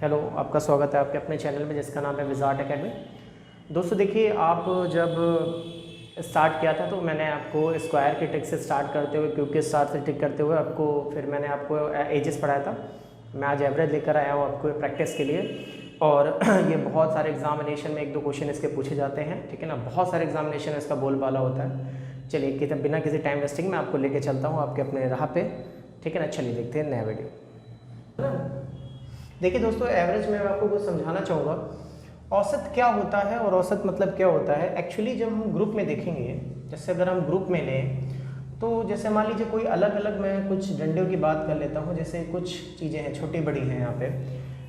Hello, आपका स्वागत है आपके अपने चैनल में जिसका नाम है विज़ार्ड एकेडमी। दोस्तों देखिए, आप जब स्टार्ट किया था तो मैंने आपको स्क्वायर की ट्रिक से स्टार्ट करते हुए क्यूब के स्टार से ट्रिक करते हुए फिर मैंने आपको एजेस पढ़ाया था। मैं आज एवरेज लेकर आया हूँ आपको प्रैक्टिस के लिए। और ये बहुत सारे एग्जामिनेशन में 1-2 क्वेश्चन इसके पूछे जाते हैं, ठीक है ना। बहुत सारे एग्जामिनेशन इसका बोलबाला होता है। चलिए बिना किसी टाइम वेस्टिंग मैं आपको लेके चलता हूँ आपके अपने राह पे, ठीक है ना। चलिए देखते हैं नया वीडियो। देखिए दोस्तों, एवरेज में आपको कुछ समझाना चाहूँगा। औसत क्या होता है और औसत मतलब क्या होता है। एक्चुअली जब हम ग्रुप में देखेंगे, जैसे अगर हम ग्रुप में लें तो जैसे मान लीजिए कोई अलग अलग, मैं कुछ डंडों की बात कर लेता हूँ, जैसे कुछ चीज़ें हैं छोटी बड़ी हैं यहाँ पे,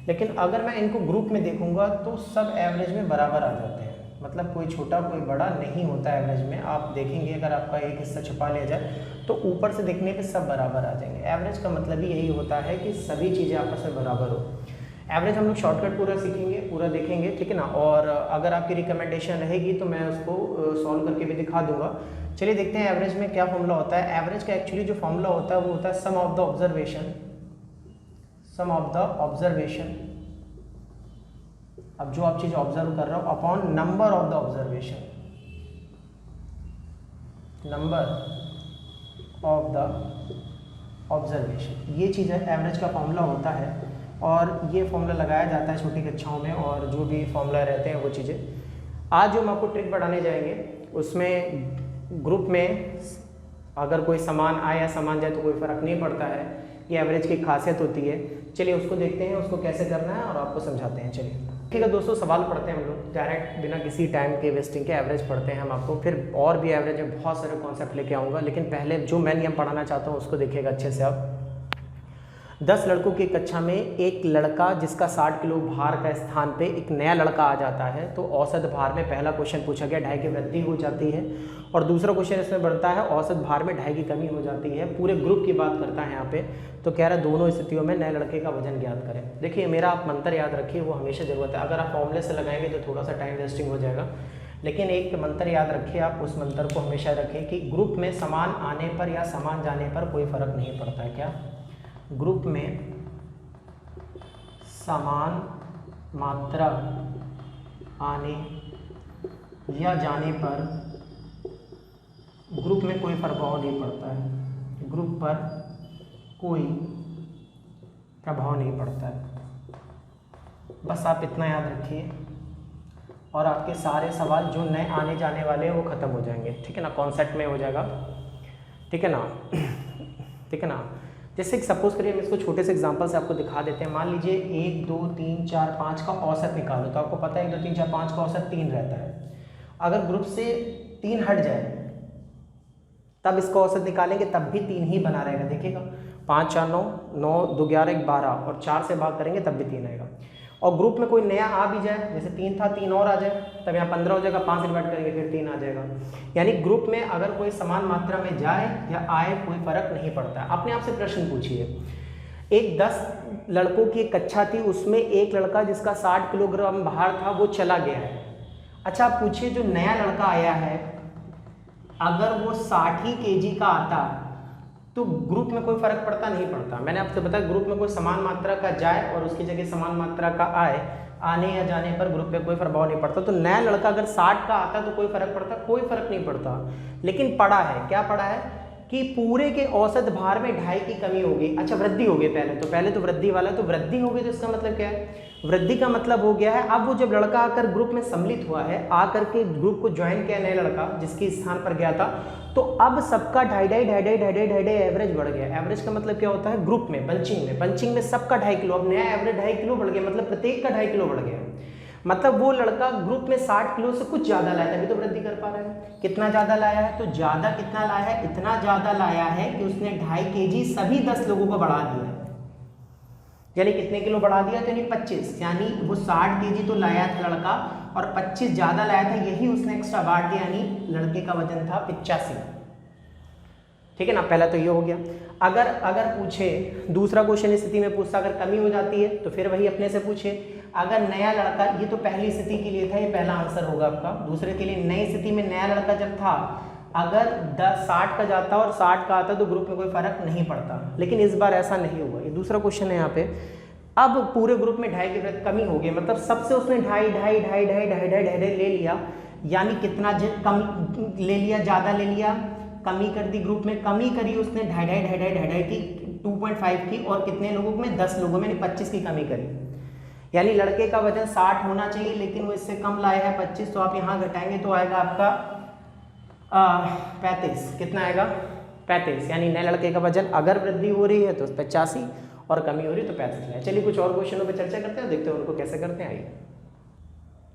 लेकिन अगर मैं इनको ग्रुप में देखूँगा तो सब एवरेज में बराबर आ जाते हैं। मतलब कोई छोटा कोई बड़ा नहीं होता एवरेज में। आप देखेंगे अगर आपका एक हिस्सा छुपा लिया जाए तो ऊपर से देखने पे सब बराबर आ जाएंगे। एवरेज का मतलब ही यही होता है कि सभी चीज़ें आपस में बराबर हो। एवरेज हम लोग शॉर्टकट पूरा सीखेंगे, पूरा देखेंगे, ठीक है ना। और अगर आपकी रिकमेंडेशन रहेगी तो मैं उसको सॉल्व करके भी दिखा दूंगा। चलिए देखते हैं एवरेज में क्या फॉर्मूला होता है। एवरेज का एक्चुअली जो फॉर्मूला होता है वो होता है सम ऑफ द ऑब्जर्वेशन। अब जो आप चीज़ ऑब्जर्व कर रहे हो upon number of the observation, ये चीज़ है एवरेज का फॉर्मूला होता है। और ये फॉर्मूला लगाया जाता है छोटी कक्षाओं में, और जो भी फॉर्मूला रहते हैं वो चीज़ें आज जो हम आपको ट्रिक बढ़ाने जाएंगे उसमें ग्रुप में अगर कोई समान आए या समान जाए तो कोई फ़र्क नहीं पड़ता है। ये एवरेज की खासियत होती है। चलिए उसको देखते हैं, उसको कैसे करना है और आपको समझाते हैं। चलिए ठीक है दोस्तों, सवाल पढ़ते हैं हम लोग डायरेक्ट बिना किसी टाइम के वेस्टिंग के। एवरेज पढ़ते हैं हम आपको, फिर और भी एवरेज में बहुत सारे कॉन्सेप्ट लेके आऊँगा, लेकिन पहले जो मैं नियम पढ़ाना चाहता हूँ उसको देखिएगा अच्छे से। आप 10 लड़कों की कक्षा में एक लड़का जिसका 60 किलो भार का स्थान पे एक नया लड़का आ जाता है तो औसत भार में पहला क्वेश्चन पूछा गया 2.5 की वृद्धि हो जाती है, और दूसरा क्वेश्चन इसमें बढ़ता है औसत भार में 2.5 की कमी हो जाती है। पूरे ग्रुप की बात करता है यहाँ पे, तो कह रहा है दोनों स्थितियों में नए लड़के का वजन ज्ञात करें। देखिए मेरा आप मंत्र याद रखिए, वो हमेशा ज़रूरत है। अगर आप फॉर्मूले से लगाएंगे तो थोड़ा सा टाइम वेस्टिंग हो जाएगा, लेकिन एक मंत्र याद रखिए आप, उस मंत्र को हमेशा रखें कि ग्रुप में समान आने पर या समान जाने पर कोई फ़र्क नहीं पड़ता है। क्या ग्रुप में समान मात्रा आने या जाने पर ग्रुप में कोई प्रभाव नहीं पड़ता है। ग्रुप पर कोई प्रभाव नहीं पड़ता है। बस आप इतना याद रखिए और आपके सारे सवाल जो नए आने जाने वाले हैं वो ख़त्म हो जाएंगे, ठीक है ना। कॉन्सेप्ट में हो जाएगा, ठीक है ना। ठीक है ना। जैसे सपोज करिए हम इसको छोटे से एग्जांपल से आपको दिखा देते हैं। मान लीजिए 1 2 3 4 5 का औसत निकालो, तो आपको पता है 1 2 3 4 5 का औसत 3 रहता है। अगर ग्रुप से 3 हट जाए तब इसका औसत निकालेंगे तब भी 3 ही बना रहेगा। देखिएगा 5 4 9 9 2 11 1 12 और 4 से भाग करेंगे तब भी 3 आएगा। और ग्रुप में कोई नया आ भी जाए, जैसे 3 था 3 और आ जाए तब यहाँ 15 हो जाएगा, 5 से डिवाइड करेंगे फिर 3 आ जाएगा। यानी ग्रुप में अगर कोई समान मात्रा में जाए या आए कोई फर्क नहीं पड़ता है। अपने आप से प्रश्न पूछिए, एक 10 लड़कों की एक कक्षा थी, उसमें एक लड़का जिसका 60 किलोग्राम भार था वो चला गया है। अच्छा आप पूछिए जो नया लड़का आया है अगर वो 60 ही केजी का आता तो ग्रुप में कोई फर्क पड़ता नहीं पड़ता। मैंने आपसे बताया ग्रुप में कोई समान मात्रा का जाए और उसकी जगह समान मात्रा का आए, आने या जाने पर ग्रुप पे कोई प्रभाव नहीं पड़ता। तो नया लड़का अगर 60 का आता तो कोई फर्क पड़ता? कोई फर्क नहीं पड़ता। लेकिन पड़ा है, क्या पड़ा है कि पूरे के औसत भार में 2.5 की कमी हो गई। अच्छा वृद्धि हो गई, पहले तो वृद्धि वाला, तो वृद्धि हो गई तो इसका मतलब क्या है? वृद्धि का मतलब हो गया है अब वो जब लड़का आकर ग्रुप में सम्मिलित हुआ है, आकर के ग्रुप को ज्वाइन किया नया लड़का जिसके स्थान पर गया था, तो अब सबका 2.5 एवरेज बढ़ गया। एवरेज का मतलब क्या होता है? ग्रुप में पंचिंग में सबका 2.5 किलो, अब नया एवरेज 2.5 किलो बढ़ गया, मतलब प्रत्येक का 2.5 किलो बढ़ गया। मतलब वो लड़का ग्रुप में 60 किलो से कुछ ज्यादा लाया, तभी तो वृद्धि कर पा रहा है। कितना ज्यादा लाया है? तो ज्यादा कितना लाया है? इतना ज्यादा लाया है कि उसने 2.5 केजी सभी 10 लोगों को बढ़ा दिया है। यानी कितने किलो बढ़ा दिया? तो यानी 25, यानी वो 60 केजी तो लाया था लड़का और 25 ज्यादा लाया था, यही उसने एक्स्ट्रा बांट दिया, यानी लड़के का वजन था 85। ठीक है ना। पहला तो ये हो गया। अगर पूछे दूसरा क्वेश्चन स्थिति में पूछता अगर कमी हो जाती है तो फिर वही अपने से पूछे। अगर नया लड़का, ये तो पहली स्थिति के लिए था, ये पहला आंसर होगा आपका। दूसरे के लिए नई स्थिति में नया लड़का जब था, अगर 60 का जाता और 60 का आता तो ग्रुप में कोई फर्क नहीं पड़ता। लेकिन इस बार ऐसा नहीं हुआ। ये दूसरा क्वेश्चन है यहाँ पे, अब पूरे ग्रुप में 2.5 की कमी हो गई, मतलब सबसे उसने 2.5 ले लिया, यानी कितना कम ले लिया, ज़्यादा ले लिया, कमी कर दी, ग्रुप में कमी करी उसने 2.5 की, 2.5 की, और कितने लोगों में, 10 लोगों में, 25 की कमी करी। यानी लड़के का वजन 60 होना चाहिए, लेकिन वो इससे कम लाया है 25, तो आप यहाँ घटाएंगे तो आएगा आपका 35। कितना आएगा? 35। यानी नए लड़के का वजन अगर वृद्धि हो रही है तो 85 और कमी हो रही है तो 35 लाए। चलिए कुछ और क्वेश्चनों पे चर्चा करते हैं, देखते हैं उनको कैसे करते हैं। आइए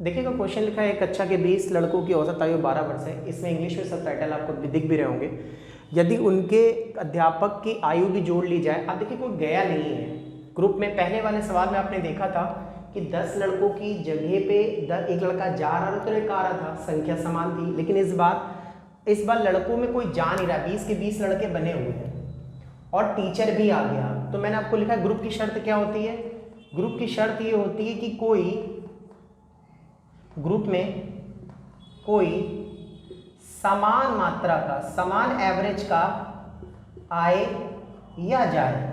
देखिएगा, क्वेश्चन लिखा है एक कक्षा के 20 लड़कों की औसत आयु 12 वर्ष है। इसमें इंग्लिश में सबटाइटल आपको दिख भी रहे होंगे। यदि उनके अध्यापक की आयु भी जोड़ ली जाए, अब देखिए कोई गया नहीं है ग्रुप में। पहले वाले सवाल में आपने देखा था कि 10 लड़कों की जगह पे एक लड़का जा रहा था तो एक आ रहा था, संख्या समान थी। लेकिन इस बार लड़कों में कोई जा नहीं रहा, 20 के 20 लड़के बने हुए हैं और टीचर भी आ गया। तो मैंने आपको लिखा है ग्रुप की शर्त क्या होती है? ग्रुप की शर्त ये होती है कि कोई ग्रुप में कोई समान मात्रा का, समान एवरेज का आए या जाए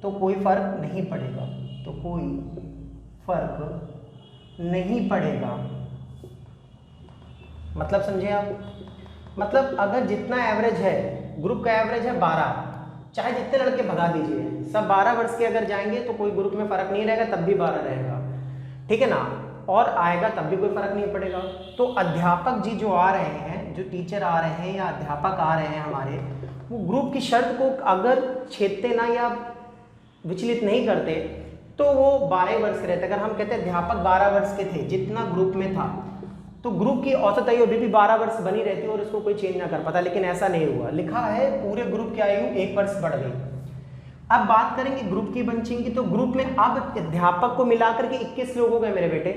तो कोई फर्क नहीं पड़ेगा, तो कोई फर्क नहीं पड़ेगा। मतलब समझे आप? मतलब अगर जितना एवरेज है, ग्रुप का एवरेज है 12, चाहे जितने लड़के भगा दीजिए, सब 12 वर्ष के अगर जाएंगे तो कोई ग्रुप में फर्क नहीं रहेगा, तब भी 12 रहेगा, ठीक है ना, और आएगा तब भी कोई फर्क नहीं पड़ेगा। तो अध्यापक जी जो आ रहे हैं, जो टीचर आ रहे हैं या अध्यापक आ रहे हैं हमारे, वो ग्रुप की शर्त को अगर छेदते ना या विचलित नहीं करते तो वो 12 वर्ष के रहते। अगर हम कहते अध्यापक 12 वर्ष के थे जितना ग्रुप में था, तो ग्रुप की औसत आयु अभी भी 12 वर्ष बनी रहती और उसको कोई चेंज ना कर पाता। लेकिन ऐसा नहीं हुआ, लिखा है पूरे ग्रुप की आयु 1 वर्ष बढ़ गई। अब बात करेंगे ग्रुप की बंचिंग की, तो ग्रुप में अब अध्यापक को मिलाकर के 21 लोग हो गए मेरे बेटे।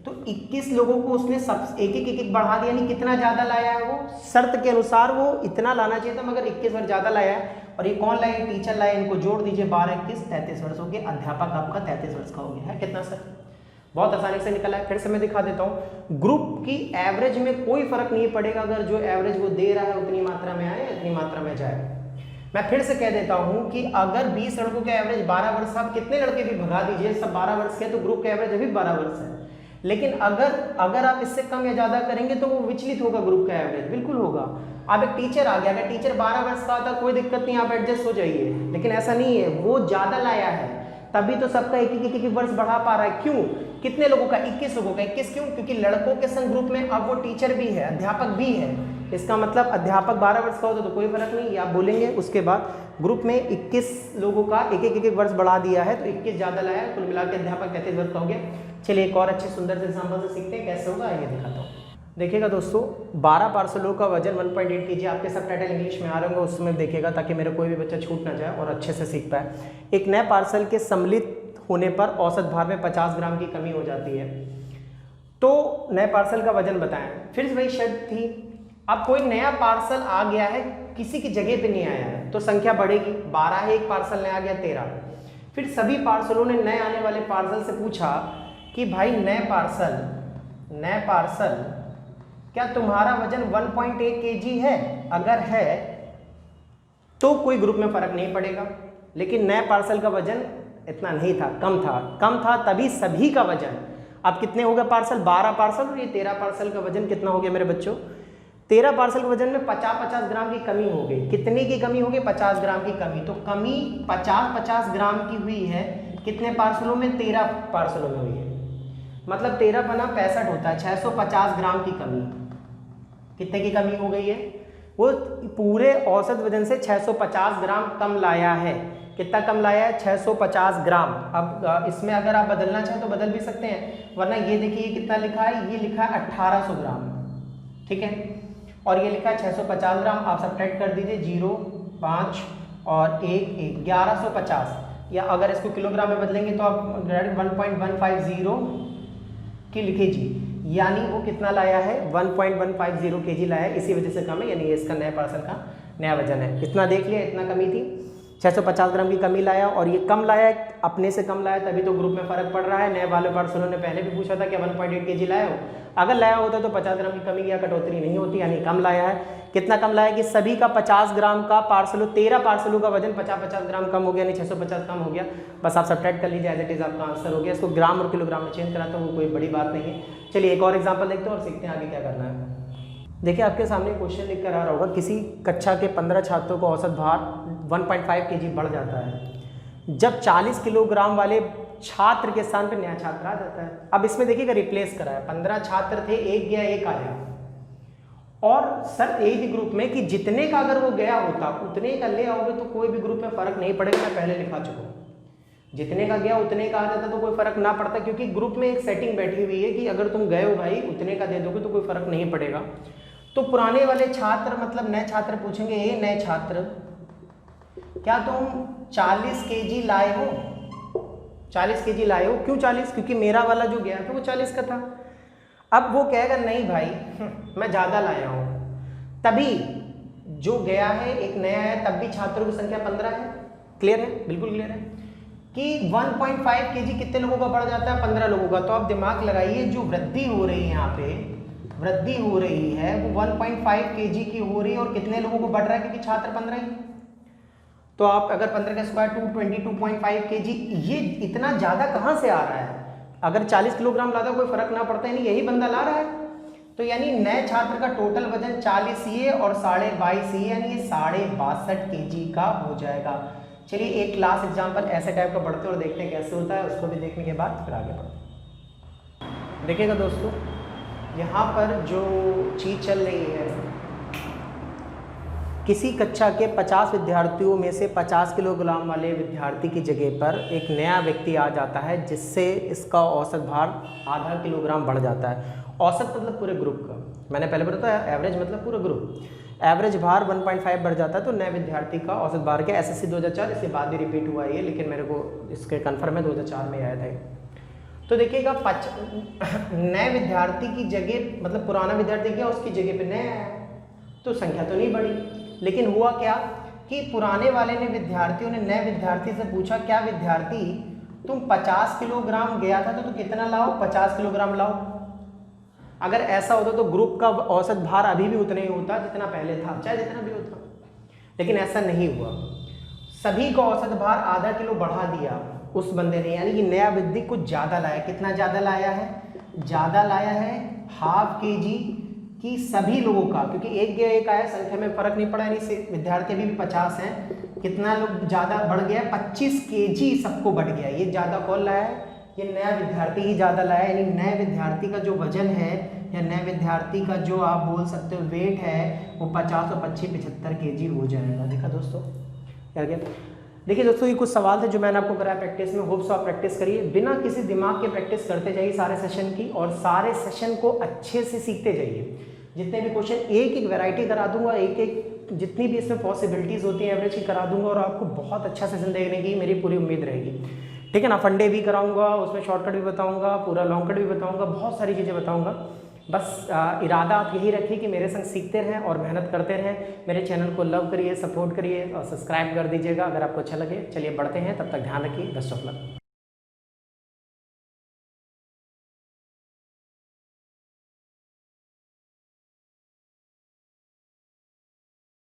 तो 21 लोगों को उसने सब एक बढ़ा दिया, यानी कितना ज्यादा लाया है वो, शर्त के अनुसार वो इतना लाना चाहिए था, मगर 21 वर्ष ज्यादा लाया है। और ये कौन लाए? टीचर लाए। इनको जोड़ दीजिए, 12, 21, 33 वर्ष हो गए। अध्यापक आपका 33 वर्ष का हो गया है। कितना सर? बहुत आसानी से निकला है। फिर से मैं दिखा देता हूँ, ग्रुप की एवरेज में कोई फर्क नहीं पड़ेगा, अगर जो एवरेज वो दे रहा है उतनी मात्रा में आए, इतनी मात्रा में जाए। मैं फिर से कह देता हूं कि अगर 20 लड़कों का एवरेज 12 वर्ष, आप कितने लड़के भी भगा दीजिए, सब 12 वर्ष के, तो ग्रुप का एवरेज अभी 12 वर्ष है। लेकिन अगर आप इससे कम या ज्यादा करेंगे तो वो विचलित होगा, ग्रुप का एवरेज बिल्कुल होगा। अब एक टीचर आ गया, अगर टीचर 12 वर्ष का आता कोई दिक्कत नहीं, आप एडजस्ट हो जाइए, लेकिन ऐसा नहीं है, वो ज्यादा लाया है तभी तो सबका एक वर्ष बढ़ा पा रहा है। क्यों? कितने लोगों का? 21 लोगों का। 21 क्यों? क्योंकि लड़कों के संग ग्रुप में अब वो टीचर भी है, अध्यापक भी है। इसका मतलब अध्यापक 12 वर्ष का होता तो कोई फर्क नहीं, आप बोलेंगे। उसके बाद ग्रुप में 21 लोगों का एक वर्ष बढ़ा दिया है, तो 21 ज्यादा लाया है, कुल मिलाकर अध्यापक 33 वर्ष का हो गया। चलिए एक और अच्छे सुंदर से एग्जाम्पल से सीखते हैं कैसे होगा, ये दिखाता हूँ। देखिएगा दोस्तों, 12 पार्सलों का वजन 1.8 kg, आपके सब टाइटल इंग्लिश में आ रहे होंगे, उसमें देखिएगा ताकि मेरा कोई भी बच्चा छूट ना जाए और अच्छे से सीख पाए। एक नए पार्सल के सम्मिलित होने पर औसत भार में 50 ग्राम की कमी हो जाती है, तो नए पार्सल का वजन बताएं। फिर वही शर्त थी, अब कोई नया पार्सल आ गया है, किसी की जगह पे नहीं आया है, तो संख्या बढ़ेगी। 12 है, एक पार्सल नया आ गया 13। फिर सभी पार्सलों ने नए आने वाले पार्सल से पूछा कि भाई नए पार्सल क्या तुम्हारा वजन 1.8 kg है? अगर है तो कोई ग्रुप में फर्क नहीं पड़ेगा। लेकिन नए पार्सल का वजन इतना नहीं था, कम था, तभी सभी का वजन अब कितने हो गए पार्सल? 12 पार्सल, और ये 13 पार्सल का वजन कितना हो गया मेरे बच्चों? 13 पार्सल के वजन में 50-50 ग्राम की कमी हो गई। कितने की कमी हो गई? 50 ग्राम की कमी। तो कमी 50-50 ग्राम की हुई है, कितने पार्सलों में? 13 पार्सलों में हुई है। मतलब 13 बना 65 होता है, 650 ग्राम की कमी। कितने की कमी हो गई है? वो पूरे औसत वजन से 650 ग्राम कम लाया है। कितना कम लाया है? 650 ग्राम। अब इसमें अगर आप बदलना चाहें तो बदल भी सकते हैं, वरना ये देखिए कितना लिखा है, ये लिखा है 1800 ग्राम, ठीक है, और ये लिखा है 650 ग्राम। आप सब्ट्रैक्ट कर दीजिए, 0, 5 और 1, 1150, या अगर इसको किलोग्राम में बदलेंगे तो आप डायरेक्ट 1.150 की लिखिए जी, यानी वो कितना लाया है? 1.150 kg लाया है, इसी वजह से कम है, यानी इसका नया पार्सल का नया वजन है। इतना देख लिया, इतना कमी थी। 650 ग्राम की कमी लाया और ये कम लाया, अपने से कम लाया, तभी तो ग्रुप में फ़र्क पड़ रहा है। नए वाले पार्सलों ने पहले भी पूछा था कि 1.8 kg लाया हो, अगर लाया होता तो 50 ग्राम की कमी या कटौती नहीं होती, यानी कम लाया है। कितना कम लाया कि सभी का 50 ग्राम का पार्सलों, 13 पार्सलों का वजन 50-50 ग्राम कम हो गया, यानी 650 कम हो गया। बस आप सब्ट्रैक्ट कर लीजिए, एज इट इज़ आपका आंसर हो गया। इसको ग्राम और किलोग्राम में चेंज कराता हूँ, कोई बड़ी बात नहीं है। चलिए एक और एग्जाम्पल देखते हैं और सीखते हैं आगे क्या करना है। देखिए आपके सामने क्वेश्चन लिख कर आ रहा होगा, किसी कक्षा के 15 छात्रों का औसत भार 1.5 kg बढ़ जाता है जब 40 किलोग्राम वाले छात्र के स्थान पर नया छात्र आ जाता है। अब इसमें देखिएगा रिप्लेस कराया, 15 छात्र थे, एक गया एक आया, और सर एक ही ग्रुप में कि जितने का अगर वो गया होता उतने का ले आओगे तो कोई भी ग्रुप में फ़र्क नहीं पड़ेगा। मैं पहले लिखा चुका हूँ, जितने का गया उतने का आ जाता तो कोई फ़र्क ना पड़ता, क्योंकि ग्रुप में एक सेटिंग बैठी हुई है कि अगर तुम गए हो भाई उतने का दे दोगे तो कोई फ़र्क नहीं पड़ेगा। तो पुराने वाले छात्र मतलब नए छात्र पूछेंगे, ये नए छात्र क्या तुम 40 kg लाए हो? 40 kg लाए हो? क्यों 40? क्योंकि मेरा वाला जो गया था वो 40 का था। अब वो कहेगा नहीं भाई मैं ज़्यादा लाया हूँ, तभी जो गया है एक नया है, तब भी छात्रों की संख्या 15 है। क्लियर है? बिल्कुल क्लियर है कि 1.5 kg कितने लोगों का बढ़ जाता है? 15 लोगों का। तो आप दिमाग लगाइए, जो वृद्धि हो रही है यहाँ पे, वृद्धि हो रही है वो 1.5 kg की हो रही है, और कितने लोगों को बढ़ रहा है? क्योंकि छात्र 15 ही। तो आप अगर 15 का स्क्वायर 22.5 kg, ये इतना ज़्यादा कहाँ से आ रहा है? अगर 40 किलोग्राम लाता कोई फर्क ना पड़ता, यानी यही बंदा ला रहा है। तो यानी नए छात्र का टोटल वजन 40 ही है और 22.5 ही है, यानी ये 62.5 kg का हो जाएगा। चलिए एक लास्ट एग्जाम्पल ऐसे टाइप का पढ़ते और देखते हैं कैसे होता है, उसको भी देखने के बाद फिर आगे बढ़ते हैं। देखिएगा दोस्तों, यहाँ पर जो चीज़ चल रही है, किसी कक्षा के 50 विद्यार्थियों में से 50 किलोग्राम वाले विद्यार्थी की जगह पर एक नया व्यक्ति आ जाता है, जिससे इसका औसत भार आधा किलोग्राम बढ़ जाता है। औसत मतलब पूरे ग्रुप का, मैंने पहले बताया एवरेज मतलब पूरा ग्रुप। एवरेज भार 1.5 बढ़ जाता है, तो नए विद्यार्थी का औसत भार क्या? SSC 2004, इसके बाद भी रिपीट हुआ है, लेकिन मेरे को इसके कन्फर्म है 2004 में आया था। तो देखिएगा नए विद्यार्थी की जगह मतलब पुराना विद्यार्थी क्या उसकी जगह पे नया है, तो संख्या तो नहीं बढ़ी। लेकिन हुआ क्या कि पुराने वाले ने विद्यार्थियों ने नए विद्यार्थी से पूछा, क्या विद्यार्थी तुम 50 किलोग्राम गया था तो कितना लाओ? 50 किलोग्राम लाओ। अगर ऐसा होता तो ग्रुप का औसत भार अभी भी उतना ही होता जितना पहले था, चाहे जितना भी होता, लेकिन ऐसा नहीं हुआ। सभी का औसत भार आधा किलो बढ़ा दिया उस बंदे ने, यानी कि नया विद्यार्थी कुछ ज़्यादा लाया। कितना ज़्यादा लाया है? ज़्यादा लाया है 1/2 kg की सभी लोगों का, क्योंकि एक गया एक आया, संख्या में फर्क नहीं पड़ा, यानी विद्यार्थी अभी भी 50 हैं। कितना लोग ज़्यादा बढ़ गया? 25 kg सबको बढ़ गया। ये ज़्यादा कौन लाया है? ये नया विद्यार्थी ही ज़्यादा लाया है, यानी नए विद्यार्थी का जो वजन है या नए विद्यार्थी का जो आप बोल सकते हो वेट है वो 50 और 25 75 kg हो जाएगा। देखा दोस्तों क्या गया? देखिए दोस्तों, ये कुछ सवाल थे जो मैंने आपको कराया प्रैक्टिस में। होप्स आप प्रैक्टिस करिए, बिना किसी दिमाग के प्रैक्टिस करते जाइए सारे सेशन की, और सारे सेशन को अच्छे से सीखते जाइए। जितने भी क्वेश्चन एक एक वैरायटी करा दूंगा, एक एक जितनी भी इसमें पॉसिबिलिटीज़ होती हैं एवरेज की करा दूंगा, और आपको बहुत अच्छा सेशन देखने की मेरी पूरी उम्मीद रहेगी। ठीक है ना? फंडे भी कराऊंगा, उसमें शॉर्टकट भी बताऊंगा, पूरा लॉन्ग कट भी बताऊंगा, बहुत सारी चीज़ें बताऊंगा। बस इरादा आप यही रखिए कि मेरे संग सीखते रहें और मेहनत करते रहें। मेरे चैनल को लव करिए, सपोर्ट करिए और सब्सक्राइब कर दीजिएगा अगर आपको अच्छा लगे। चलिए बढ़ते हैं, तब तक ध्यान रखिए। Best of luck.